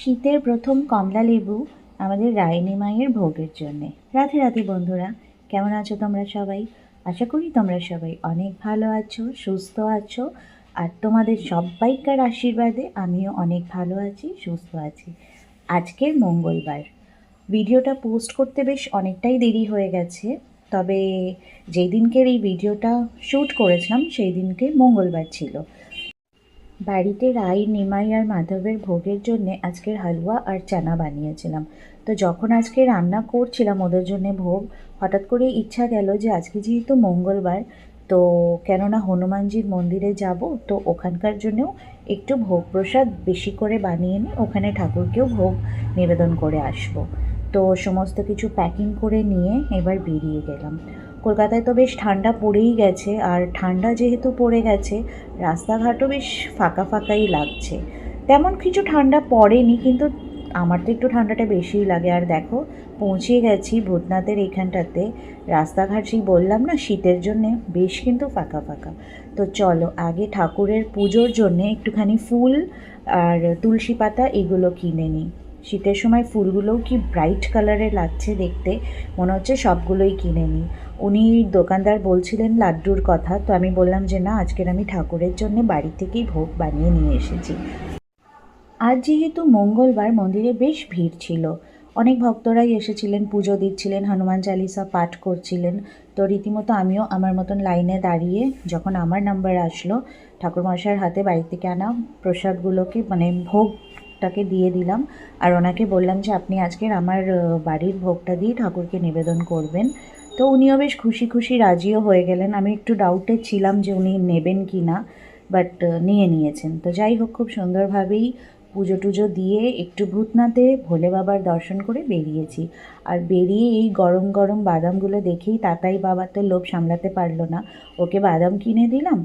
শীতের প্রথম কমলা লেবু আমাদের রায়নী মায়ের ভোগের জন্যে। রাধে রাধে বন্ধুরা, কেমন আছো তোমরা সবাই? আশা করি তোমরা সবাই অনেক ভালো আছো, সুস্থ আছো, আর তোমাদের সবাইকার আশীর্বাদে আমিও অনেক ভালো আছি, সুস্থ আছি। আজকের মঙ্গলবার ভিডিওটা পোস্ট করতে বেশ অনেকটাই দেরি হয়ে গেছে, তবে যেই দিনকের এই ভিডিওটা শ্যুট করেছিলাম সেই দিনকে মঙ্গলবার ছিল। বাড়িতে রাই, নিমাই আর মাধবের ভোগের জন্যে আজকের হালুয়া আর চানা বানিয়েছিলাম। তো যখন আজকে রান্না করছিলাম ওদের জন্যে ভোগ, হঠাৎ করে ইচ্ছা গেল যে আজকে যেহেতু মঙ্গলবার, তো কেননা হনুমানজির মন্দিরে যাব, তো ওখানকার জন্যেও একটু ভোগ প্রসাদ বেশি করে বানিয়ে নিই, ওখানে ঠাকুরকেও ভোগ নিবেদন করে আসব। তো সমস্ত কিছু প্যাকিং করে নিয়ে এবার বেরিয়ে গেলাম। কলকাতায় তো বেশ ঠান্ডা পড়েই গেছে, আর ঠান্ডা যেহেতু পড়ে গেছে রাস্তাঘাটও বেশ ফাঁকা ফাঁকাই লাগছে। তেমন কিছু ঠান্ডা পড়েনি, কিন্তু আমার তো একটু ঠান্ডাটা বেশিই লাগে। আর দেখো, পৌঁছে গেছি ভূতনাথের এখানটাতে। রাস্তাঘাট সেই বললাম না শীতের জন্যে বেশ কিন্তু ফাঁকা ফাঁকা। তো চলো আগে ঠাকুরের পুজোর জন্যে একটুখানি ফুল আর তুলসী পাতা এগুলো কিনে নিই। শীতের সময় ফুলগুলোও কি ব্রাইট কালারের লাগছে দেখতে, মনে হচ্ছে সবগুলোই কিনে নিই। উনি দোকানদার বলছিলেন লাড্ডুর কথা, তো আমি বললাম যে না, আজকের আমি ঠাকুরের জন্য বাড়ি থেকেই ভোগ বানিয়ে নিয়ে এসেছি। আজ যেহেতু মঙ্গলবার, মন্দিরে বেশ ভিড় ছিল, অনেক ভক্তরাই এসেছিলেন, পুজো দিচ্ছিলেন, হনুমান চালিসা পাঠ করছিলেন। তো রীতিমতো আমিও আমার মতন লাইনে দাঁড়িয়ে যখন আমার নাম্বার আসলো, ঠাকুরমশাইয়ের হাতে বাড়ি থেকে আনা প্রসাদগুলোকে মানে ভোগটাকে দিয়ে দিলাম। আর ওনাকে বললাম যে আপনি আজকের আমার বাড়ির ভোগটা দিয়ে ঠাকুরকে নিবেদন করবেন। তো উনিও বেশ খুশি খুশি রাজিও হয়ে গেলেন। আমি একটু ডাউটে ছিলাম যে উনি নেবেন কি না, বাট নিয়ে নিয়েছেন। তো যাই হোক, খুব সুন্দরভাবেই পুজো টুজো দিয়ে একটু ভূতনাথে ভোলে বাবার দর্শন করে বেরিয়েছি। আর বেরিয়ে এই গরম গরম বাদামগুলো দেখেই তাতাই বাবা তো লোভ সামলাতে পারলো না, ওকে বাদাম কিনে দিলাম।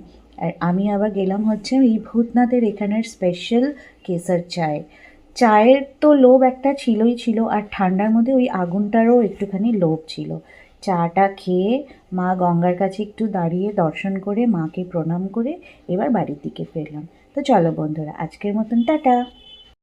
আর আমি আবার গেলাম হচ্ছে এই ভূতনাথের এখানের স্পেশাল কেসার চায়। চায়ের তো লোভ একটা ছিলই ছিল, আর ঠান্ডার মধ্যে ওই আগুনটারও একটুখানি লোভ ছিল। চাটা খেয়ে মা গঙ্গার কাছে একটু দাঁড়িয়ে দর্শন করে মাকে প্রণাম করে এবার বাড়ির দিকে ফিরলাম। তো চলো বন্ধুরা, আজকের মতন টাটা।